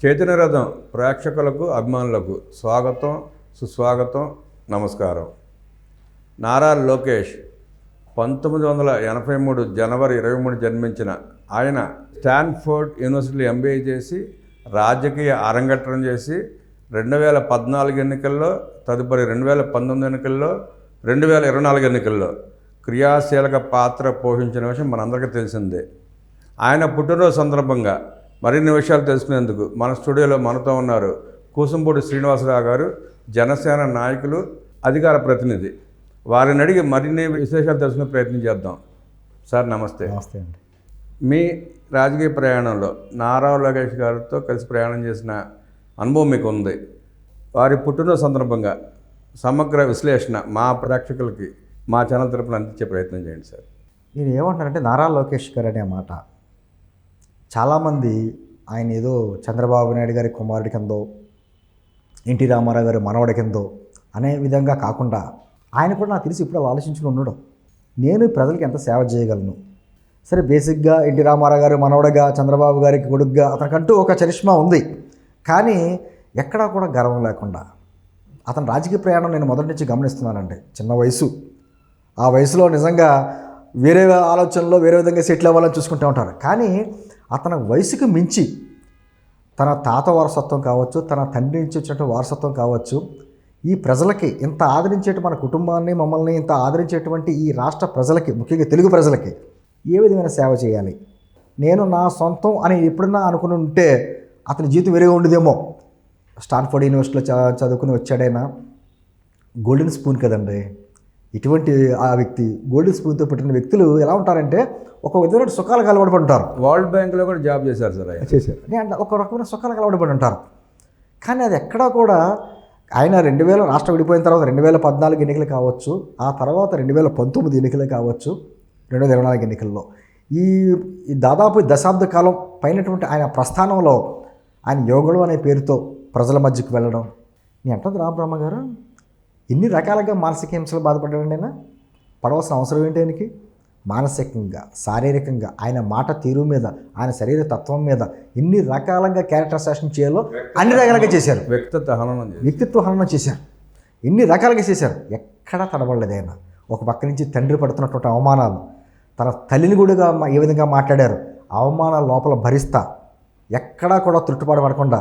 చైతన్యరథం ప్రేక్షకులకు అభిమానులకు స్వాగతం, సుస్వాగతం, నమస్కారం. నారా లోకేష్ 1983 జనవరి 23 జన్మించిన ఆయన స్టాన్ఫోర్డ్ యూనివర్సిటీలో ఎంబీఏ చేసి రాజకీయ అరంగేట్రం చేసి 2014 ఎన్నికల్లో, తదుపరి 2019 ఎన్నికల్లో, 2024 ఎన్నికల్లో క్రియాశీలక పాత్ర పోషించిన విషయం మనందరికీ తెలిసిందే. ఆయన పుట్టినరోజు సందర్భంగా మరిన్ని విషయాలు తెలుసుకునేందుకు మన స్టూడియోలో మనతో ఉన్నారు కూసుంపూడి శ్రీనివాసరావు గారు, జనసేన నాయకులు, అధికార ప్రతినిధి. వారిని అడిగి మరిన్ని విశేషాలు తెలుసుకునే ప్రయత్నం చేద్దాం. సార్ నమస్తే. నమస్తే అండి. మీ రాజకీయ ప్రయాణంలో నారా లోకేష్ గారితో కలిసి ప్రయాణం చేసిన అనుభవం మీకు ఉంది. వారి పుట్టినరోజు సందర్భంగా సమగ్ర విశ్లేషణ మా ప్రేక్షకులకి మా ఛానల్ తరపున అందించే ప్రయత్నం చేయండి సార్. నేను ఏమంటానంటే నారా లోకేష్ గారు అనే మాట చాలామంది ఆయన ఏదో చంద్రబాబు నాయుడు గారి కుమారుడి కిందో, ఎన్టీ రామారావు గారి మనవడి కిందో అనే విధంగా కాకుండా ఆయన కూడా నాకు తెలిసి ఇప్పుడు ఆలోచించుకుని ఉండడం, నేను ప్రజలకి ఎంత సేవ చేయగలను. సరే, బేసిక్గా ఎన్టీ రామారావు గారు మనవడగా, చంద్రబాబు గారికి కొడుకుగా అతనికంటూ ఒక చరిష్మా ఉంది. కానీ ఎక్కడా కూడా గర్వం లేకుండా అతని రాజకీయ ప్రయాణం నేను మొదటి నుంచి గమనిస్తున్నానండి. చిన్న వయసు, ఆ వయసులో నిజంగా వేరే ఆలోచనలో వేరే విధంగా సెటిల్ అవ్వాలని చూసుకుంటూ ఉంటారు. కానీ అతని వయసుకు మించి తన తాత వారసత్వం కావచ్చు, తన తండ్రి నుంచి వచ్చినట్టు వారసత్వం కావచ్చు, ఈ ప్రజలకి ఇంత ఆదరించేట మన కుటుంబాన్ని, మమ్మల్ని ఇంత ఆదరించేటువంటి ఈ రాష్ట్ర ప్రజలకి, ముఖ్యంగా తెలుగు ప్రజలకి ఏ విధమైన సేవ చేయాలి, నేను నా సొంతం అని ఎప్పుడన్నా అనుకుని ఉంటే అతని జీవితం వేరేగా ఉండేదేమో. స్టాన్ఫోర్డ్ యూనివర్సిటీలో చదువుకుని వచ్చాడైనా గోల్డెన్ స్పూన్ కదండి. ఇటువంటి ఆ వ్యక్తి గోల్డెన్ స్పూన్తో పుట్టిన వ్యక్తులు ఎలా ఉంటారంటే ఒక విధమైన సుఖాలకు అలవాటు పడి ఉంటారు. వరల్డ్ బ్యాంక్లో కూడా జాబ్ చేశారు సార్. చేశారు అంటే ఒక రకమైన సుఖాలకు అలవాటు పడి ఉంటారు. కానీ అది ఎక్కడా కూడా ఆయన 2000 రాష్ట్రం విడిపోయిన తర్వాత 2014 ఎన్నికలు కావచ్చు, ఆ తర్వాత 2019 ఎన్నికలే కావచ్చు, 2024 ఎన్నికల్లో ఈ దాదాపు దశాబ్ద కాలం పైనటువంటి ఆయన ప్రస్థానంలో ఆయన యోగుడు అనే పేరుతో ప్రజల మధ్యకు వెళ్ళడం. నేను అంటుంది రామబ్రహ్మ గారు ఎన్ని రకాలుగా మానసిక హింసలు బాధపడ్డాడండి. ఆయన పడవలసిన అవసరం ఏంటి? ఆయనకి మానసికంగా, శారీరకంగా, ఆయన మాట తీరు మీద, ఆయన శరీర తత్వం మీద ఎన్ని రకాలుగా క్యారెక్టర్ అసాసినేషన్ చేయాలో అన్ని రకాలుగా చేశారు. వ్యక్తిత్వ హననం చేశారు, ఎన్ని రకాలుగా చేశారు. ఎక్కడా తడబడలేదు ఆయన. ఒక పక్క నుంచి తండ్రి పడుతున్నటువంటి అవమానాలు, తన తల్లిని కూడా ఏ విధంగా మాట్లాడారు, అవమానాల లోపల భరిస్తా ఎక్కడా కూడా త్రుట్టుపాటు పడకుండా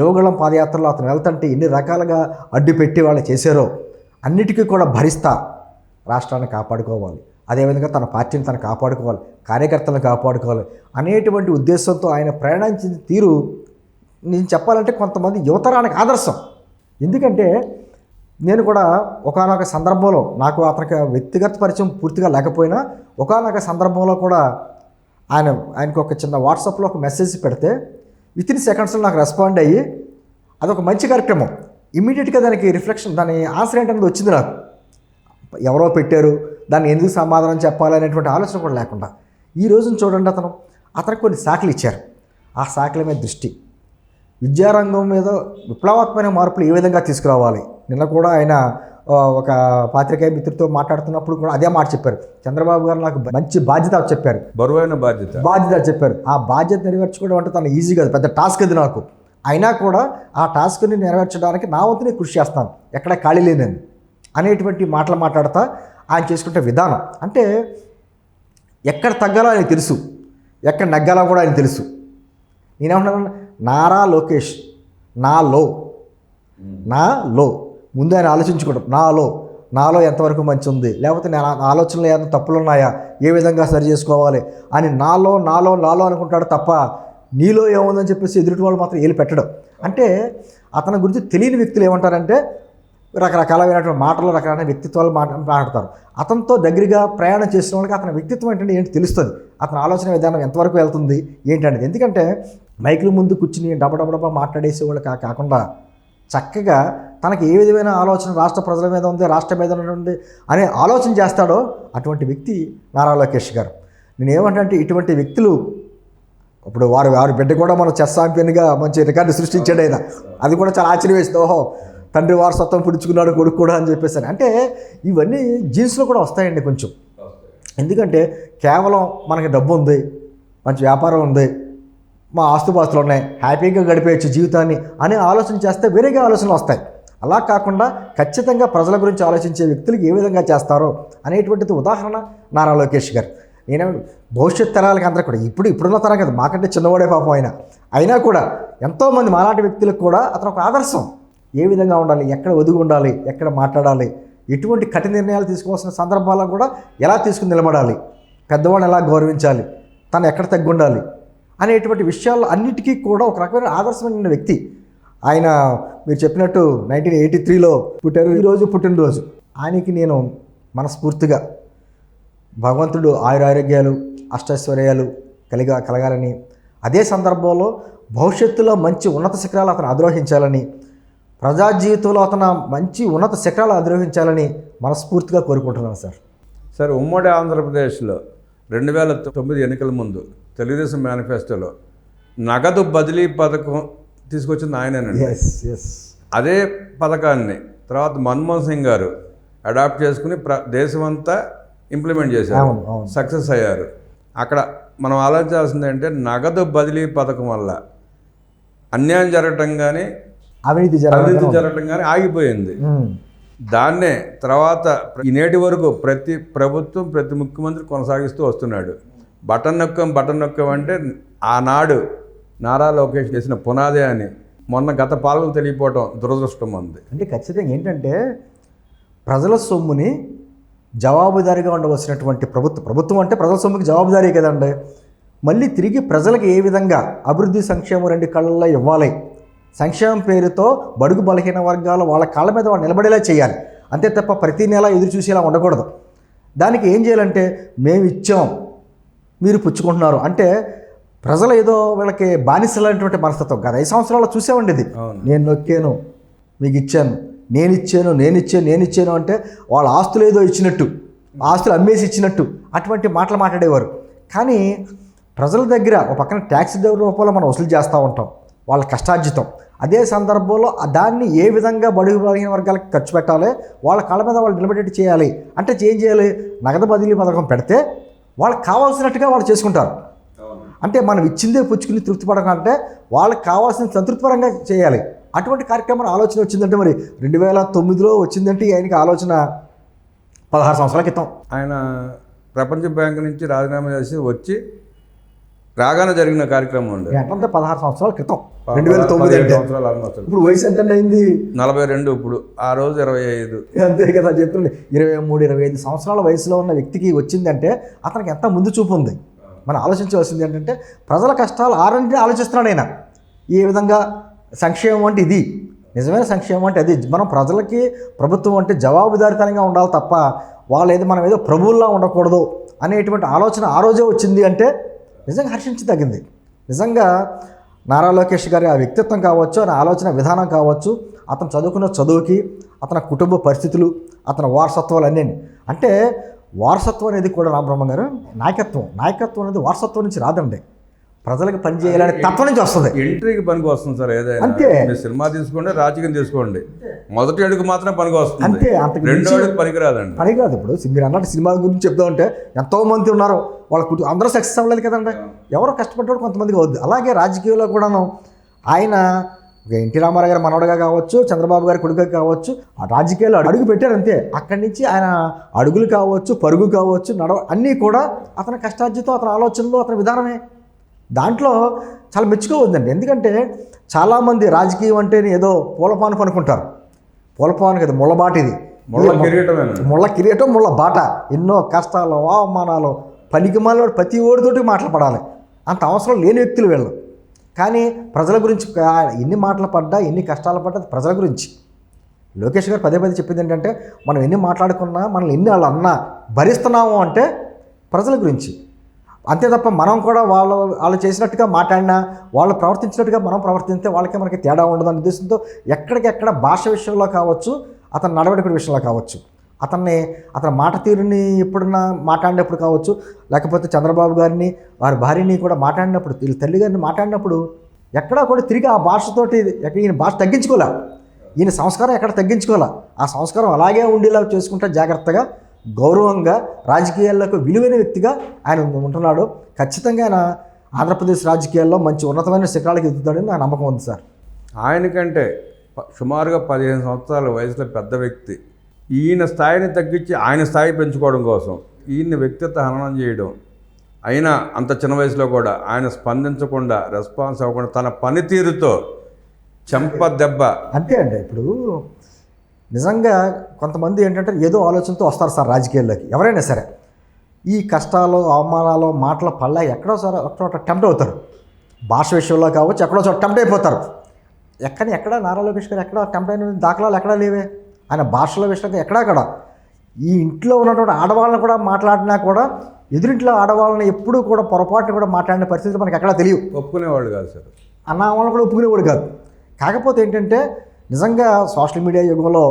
యోగుళం పాదయాత్రలో అతను వెళ్తుంటే ఎన్ని రకాలుగా అడ్డు పెట్టి వాళ్ళు చేశారో అన్నిటికీ కూడా భరిస్తా రాష్ట్రాన్ని కాపాడుకోవాలి, అదేవిధంగా తన పార్టీని తను కాపాడుకోవాలి, కార్యకర్తలను కాపాడుకోవాలి అనేటువంటి ఉద్దేశంతో ఆయన ప్రయాణించిన తీరు నేను చెప్పాలంటే కొంతమంది యువతరానికి ఆదర్శం. ఎందుకంటే నేను కూడా ఒకానొక సందర్భంలో, నాకు అతనికి వ్యక్తిగత పరిచయం పూర్తిగా లేకపోయినా ఒకానొక సందర్భంలో కూడా ఆయనకు ఒక చిన్న వాట్సాప్లో ఒక మెసేజ్ పెడితే వితిన్ సెకండ్స్లో నాకు రెస్పాండ్ అయ్యి అదొక మంచి కార్యక్రమం. ఇమ్మీడియట్గా దానికి రిఫ్లెక్షన్, దాని ఆన్సర్ ఏంటనేది వచ్చింది నాకు. ఎవరో పెట్టారు, దాన్ని ఎందుకు సమాధానం చెప్పాలనేటువంటి ఆలోచన కూడా లేకుండా ఈ రోజున చూడండి, అతనికి కొన్ని శాఖలు ఇచ్చారు. ఆ శాఖల మీద దృష్టి, విద్యారంగం మీద విప్లవాత్మక మార్పులు ఏ విధంగా తీసుకురావాలి. నిన్న కూడా ఆయన ఒక పాత్రికేయ మిత్రుడితో మాట్లాడుతున్నప్పుడు కూడా అదే మాట చెప్పారు. చంద్రబాబు గారు నాకు మంచి బాధ్యత చెప్పారు, బరువైన బాధ్యత చెప్పారు. ఆ బాధ్యత నెరవేర్చుకోవడం అంటే తను ఈజీ కాదు, పెద్ద టాస్క్ అది నాకు. అయినా కూడా ఆ టాస్క్ని నెరవేర్చడానికి నా వంతునే కృషి చేస్తాను, ఎక్కడ ఖాళీ లేనని అనేటువంటి మాటలు మాట్లాడతా ఆయన చేసుకుంటే విధానం అంటే ఎక్కడ తగ్గాలో ఆయన తెలుసు, ఎక్కడ నగ్గాలో కూడా ఆయన తెలుసు. నేనేమంటున్నాను, నారా లోకేష్ నాలో ముందు ఆయన ఆలోచించుకోవడం, నాలో ఎంతవరకు మంచి ఉంది, లేకపోతే నేను ఆలోచనలు ఏమైనా తప్పులు ఉన్నాయా, ఏ విధంగా సరి చేసుకోవాలి అని నాలో అనుకుంటాడు తప్ప నీలో ఏముందని చెప్పేసి ఎదుటి వాళ్ళు మాత్రం ఏలు పెట్టడం. అంటే అతని గురించి తెలియని వ్యక్తులు ఏమంటారంటే రకరకాలైనటువంటి మాటలు, రకరకాల వ్యక్తిత్వాలు మాట్లాడతారు. అతనితో దగ్గరగా ప్రయాణం చేసిన వాళ్ళకి అతని వ్యక్తిత్వం ఏంటంటే తెలుస్తుంది, అతని ఆలోచన విధానం ఎంతవరకు వెళ్తుంది ఏంటనేది. ఎందుకంటే మైకుల ముందు కూర్చుని డబ్బా మాట్లాడేసేవాళ్ళు కాకుండా చక్కగా తనకి ఏ విధమైన ఆలోచన రాష్ట్ర ప్రజల మీద ఉంది, రాష్ట్రం మీద ఉంది అనే ఆలోచన చేస్తాడో అటువంటి వ్యక్తి నారా లోకేష్ గారు. నేనేమంటే ఇటువంటి వ్యక్తులు ఇప్పుడు వారి బిడ్డ కూడా మన చెస్ ఛాంపియన్గా మంచి రికార్డు సృష్టించాడు ఆయన. అది కూడా చాలా ఆశ్చర్యం వేసింది. ఓహో, తండ్రి వారసత్వం పుడుచుకున్నాడు కొడుకు కూడా అని చెప్పేసి. అంటే ఇవన్నీ జీన్స్లో కూడా వస్తాయండి కొంచెం. ఎందుకంటే కేవలం మనకి డబ్బు ఉంది, మంచి వ్యాపారం ఉంది, మా ఆస్తుపాస్తులు ఉన్నాయి, హ్యాపీగా గడిపేయచ్చు జీవితాన్ని అనే ఆలోచన చేస్తే వేరేగా ఆలోచనలు వస్తాయి. అలా కాకుండా ఖచ్చితంగా ప్రజల గురించి ఆలోచించే వ్యక్తులకు ఏ విధంగా చేస్తారో అనేటువంటిది ఉదాహరణ నారా లోకేష్ గారు. నేను భవిష్యత్ తరాలకి అందరూ కూడా ఇప్పుడున్న తరం కదా, మాకంటే చిన్నవాడే పాపం అయినా కూడా ఎంతోమంది మాలాంటి వ్యక్తులకు కూడా అతను ఒక ఆదర్శం. ఏ విధంగా ఉండాలి, ఎక్కడ ఒదిగి ఉండాలి, ఎక్కడ మాట్లాడాలి, ఎటువంటి కఠిన నిర్ణయాలు తీసుకోవాల్సిన సందర్భాల్లో కూడా ఎలా తీసుకుని నిలబడాలి, పెద్దవాడిని ఎలా గౌరవించాలి, తను ఎక్కడ తగ్గి ఉండాలి అనేటువంటి విషయాలు అన్నిటికీ కూడా ఒక రకమైన ఆదర్శమైన వ్యక్తి ఆయన. మీరు చెప్పినట్టు 1983లో పుట్టారు, ఈరోజు పుట్టినరోజు. ఆయనకి నేను మనస్ఫూర్తిగా భగవంతుడు ఆయురారోగ్యాలు అష్టైశ్వర్యాలు కలగాలని, అదే సందర్భంలో భవిష్యత్తులో మంచి ఉన్నత శిఖరాలు అతను అధిరోహించాలని, ప్రజా జీవితంలో అతను మంచి ఉన్నత శిఖరాలు అధిరోహించాలని మనస్ఫూర్తిగా కోరుకుంటున్నాను సార్. ఉమ్మడి ఆంధ్రప్రదేశ్లో 2009 ఎన్నికల ముందు తెలుగుదేశం మేనిఫెస్టోలో నగదు బదిలీ పథకం తీసుకొచ్చింది ఆయనేనండి. అదే పథకాన్ని తర్వాత మన్మోహన్ సింగ్ గారు అడాప్ట్ చేసుకుని దేశమంతా ఇంప్లిమెంట్ చేశారు, సక్సెస్ అయ్యారు. అక్కడ మనం ఆలోచించాల్సింది అంటే నగదు బదిలీ పథకం వల్ల అన్యాయం జరగటం కానీ అవినీతి జరగటం కానీ ఆగిపోయింది. దాన్నే తర్వాత ఈ నేటి వరకు ప్రతి ప్రభుత్వం ప్రతి ముఖ్యమంత్రి కొనసాగిస్తూ వస్తున్నాడు. బటన్ నొక్కం అంటే ఆనాడు నారా లోకేష్ చేసిన పునాదే అని మొన్న గత పాలనకు తెలియపోవటం దురదృష్టం ఉంది. అంటే ఖచ్చితంగా ఏంటంటే ప్రజల సొమ్ముని జవాబుదారీగా ఉండవలసినటువంటి ప్రభుత్వం అంటే ప్రజల సొమ్ముకి జవాబుదారీ కదండి. మళ్ళీ తిరిగి ప్రజలకు ఏ విధంగా అభివృద్ధి సంక్షేమం రెండు కళ్ళల్లో ఇవ్వాలి, సంక్షేమం పేరుతో బడుగు బలహీన వర్గాలు వాళ్ళ కాళ్ళ మీద వాళ్ళు నిలబడేలా చేయాలి. అంతే తప్ప ప్రతి నెల ఎదురు చూసేలా ఉండకూడదు. దానికి ఏం చేయాలంటే మేము ఇచ్చాం మీరు పుచ్చుకుంటున్నారు అంటే ప్రజలు ఏదో వీళ్ళకి బానిసలైనటువంటి మనస్తత్వం కాదు. 5 సంవత్సరాలు చూసేవండి ఇది. నేను నొక్కాను మీకు ఇచ్చాను, నేను ఇచ్చాను అంటే వాళ్ళ ఆస్తులు ఏదో ఇచ్చినట్టు, ఆస్తులు అమ్మేసి ఇచ్చినట్టు అటువంటి మాటలు మాట్లాడేవారు. కానీ ప్రజల దగ్గర ఒక పక్కన ట్యాక్స్ రూపంలో మనం వసూలు చేస్తూ ఉంటాం, వాళ్ళ కష్టార్జితం. అదే సందర్భంలో దాన్ని ఏ విధంగా బడుగు బలహీన వర్గాలకు ఖర్చు పెట్టాలి, వాళ్ళ కాళ్ళ మీద వాళ్ళు నిలబెట్టేట్టు చేయాలి అంటే ఏం చేయాలి? నగదు బదిలీ పథకం పెడితే వాళ్ళకి కావాల్సినట్టుగా వాళ్ళు చేసుకుంటారు. అంటే మనం ఇచ్చిందే పుచ్చుకుని తృప్తి పడకంటే వాళ్ళకి కావాల్సిన సంతృప్తిపరంగా చేయాలి. అటువంటి కార్యక్రమం ఆలోచన వచ్చిందంటే మరి 2009లో వచ్చిందంటే ఆయనకి ఆలోచన 16 సంవత్సరాల క్రితం. ఆయన ప్రపంచ బ్యాంక్ నుంచి రాజీనామా చేసి వచ్చి రాగానే జరిగిన కార్యక్రమం ఉంది. అంటే 16 సంవత్సరాల క్రితం 2009 సంవత్సరాలు. ఇప్పుడు వయసు ఎంత అయింది? 42. ఇప్పుడు ఆ రోజు 25. అంతే కదా చెప్తుంది. 23-25 సంవత్సరాల వయసులో ఉన్న వ్యక్తికి వచ్చిందంటే అతనికి ఎంత ముందు చూపు ఉంది. మనం ఆలోచించవలసింది ఏంటంటే ప్రజల కష్టాలు ఆరంటే ఆలోచిస్తున్నాడు ఆయన. ఏ విధంగా సంక్షేమం అంటే ఇది, నిజమైన సంక్షేమం అంటే అది. మనం ప్రజలకి ప్రభుత్వం అంటే జవాబుదారితనంగా ఉండాలి తప్ప మనం ఏదో ప్రభువుల్లా ఉండకూడదు అనేటువంటి ఆలోచన ఆ రోజే వచ్చింది అంటే నిజంగా హర్షించదగింది. నిజంగా నారా లోకేష్ గారి ఆ వ్యక్తిత్వం కావచ్చు, ఆయన ఆలోచన విధానం కావచ్చు, అతను చదువుకున్న చదువుకి, అతని కుటుంబ పరిస్థితులు, అతని వారసత్వాలు అన్నీ. అంటే వారసత్వం అనేది కూడా రామబ్రహ్మ గారు నాయకత్వం అనేది వారసత్వం నుంచి రాదండి, ప్రజలకు పనిచేయాలనే తత్వం నుంచి వస్తుంది. ఎంట్రీకి పనికి వస్తుంది సార్. ఏదైనా అంతే. మీరు సినిమా తీసుకోండి, రాజకీయం తీసుకోండి, మొదటి అడుగు మాత్రం పనికి వస్తుంది, అంతే. అంతకు రెండో అడుగు పనికిరాదండి. పనికిరాదు. ఇప్పుడు మీరు అన్నట్టు సినిమా గురించి చెప్తామంటే ఎంతోమంది ఉన్నారు, వాళ్ళ అందరూ సక్సెస్ అవ్వలేదు కదండి, ఎవరో కష్టపడ్డాడు కొంతమందికి అవుద్ది. అలాగే రాజకీయంలో కూడాను ఆయన ఎన్టీ రామారావు గారు మనవడుగా కావచ్చు, చంద్రబాబు గారి కొడుకుగా కావచ్చు, ఆ రాజకీయాల్లో అడుగు పెట్టారు అంతే. అక్కడి నుంచి ఆయన అడుగులు కావచ్చు, పరుగు కావచ్చు, అన్నీ కూడా అతని కష్టార్జితం, అతని ఆలోచనలు, అతని విధానమే. దాంట్లో చాలా మెచ్చుకోవద్దండి. ఎందుకంటే చాలామంది రాజకీయం అంటే ఏదో పూలపాను అనుకుంటారు. పూలపాను కదా, ముళ్ళబాట. ఇది ముళ్ళ కిరీటం, ముళ్ళ బాట. ఎన్నో కష్టాలు, అవమానాలు, పనికిమాల ప్రతి ఓడితోటి మాట్లాడాలి. అంత అవసరం లేని వ్యక్తులు వీళ్ళు. కానీ ప్రజల గురించి ఎన్ని మాటలు పడ్డా, ఎన్ని కష్టాలు పడ్డా ప్రజల గురించి. లోకేష్ గారు పదే చెప్పింది ఏంటంటే మనం ఎన్ని మాట్లాడుకున్నా, మనల్ని ఎన్ని వాళ్ళు అన్నా భరిస్తున్నాము అంటే ప్రజల గురించి. అంతే తప్ప మనం కూడా వాళ్ళు చేసినట్టుగా మాట్లాడినా, వాళ్ళు ప్రవర్తించినట్టుగా మనం ప్రవర్తిస్తే మనకి తేడా ఉండదు అనే ఉద్దేశంతో ఎక్కడికెక్కడ భాష విషయంలో కావచ్చు, అతని నడవడిక విషయంలో కావచ్చు, అతని మాట తీరుని ఎప్పుడన్నా మాట్లాడినప్పుడు కావచ్చు, లేకపోతే చంద్రబాబు గారిని వారి భార్యని కూడా మాట్లాడినప్పుడు, వీళ్ళ తల్లి గారిని మాట్లాడినప్పుడు ఎక్కడా కూడా తిరిగి ఆ భాషతోటి ఈయన భాష తగ్గించుకోలే, ఈయన సంస్కారం ఎక్కడ తగ్గించుకోలే. ఆ సంస్కారం అలాగే ఉండేలా చేసుకుంటే జాగ్రత్తగా, గౌరవంగా, రాజకీయాలకు విలువైన వ్యక్తిగా ఆయన ఉంటున్నాడు. ఖచ్చితంగా ఆయన ఆంధ్రప్రదేశ్ రాజకీయాల్లో మంచి ఉన్నతమైన శిఖరాలకు ఎదుగుతాడని నా నమ్మకం ఉంది సార్. ఆయనకంటే సుమారుగా 15 సంవత్సరాల వయసులో పెద్ద వ్యక్తి ఈయన స్థాయిని తగ్గించి ఆయన స్థాయి పెంచుకోవడం కోసం ఈయన్ని వ్యక్తిత్వ హననం చేయడం, అయినా అంత చిన్న వయసులో కూడా ఆయన స్పందించకుండా రెస్పాన్స్ అవ్వకుండా తన పనితీరుతో చెంప దెబ్బ. అంతే అండి. ఇప్పుడు నిజంగా కొంతమంది ఏంటంటే ఏదో ఆలోచనతో వస్తారు సార్ రాజకీయాల్లోకి. ఎవరైనా సరే ఈ కష్టాలు అవమానాలు మాటల పళ్ళ ఎక్కడో సార్ ఒక్కడో టెంప్ట్ అవుతారు. భాష విషయంలో కావచ్చు ఎక్కడో చోట టెంప్ట్ అయిపోతారు. ఎక్కడ నారా లోకేష్ గారు ఎక్కడ టెంప్ట్ అయిన దాఖలాలు ఎక్కడా లేవే. ఆయన భాషల విషయంలో ఎక్కడక్కడ ఈ ఇంట్లో ఉన్నటువంటి ఆడవాళ్ళని కూడా మాట్లాడినా కూడా ఎదురింట్లో ఆడవాళ్ళని ఎప్పుడూ కూడా పొరపాటుని కూడా మాట్లాడిన పరిస్థితులు మనకి ఎక్కడా తెలియవు. ఒప్పుకునేవాళ్ళు కాదు సార్. అన్న వాళ్ళని కూడా ఒప్పుకునేవాడు కాదు. కాకపోతే ఏంటంటే నిజంగా సోషల్ మీడియా యుగంలో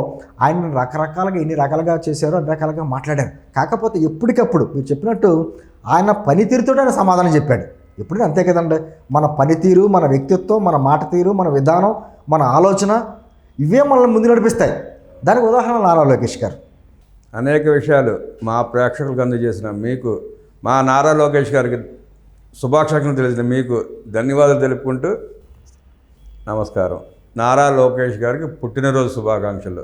ఆయన రకరకాలుగా ఎన్ని రకాలుగా చేశారో అన్ని రకాలుగా మాట్లాడారు. కాకపోతే ఎప్పటికప్పుడు మీరు చెప్పినట్టు ఆయన పనితీరుతో ఆయన సమాధానం చెప్పాడు. ఎప్పుడైనా అంతే కదండి. మన పనితీరు, మన వ్యక్తిత్వం, మన మాట తీరు, మన విధానం, మన ఆలోచన ఇవే మనల్ని ముందు నడిపిస్తాయి. దానికి ఉదాహరణ నారా లోకేష్ గారు. అనేక విషయాలు మా ప్రేక్షకులకు అందజేసిన మీకు, మా నారా లోకేష్ గారికి శుభాకాంక్షలు తెలిసిన మీకు ధన్యవాదాలు తెలుపుకుంటూ నమస్కారం. నారా లోకేష్ గారికి పుట్టినరోజు శుభాకాంక్షలు.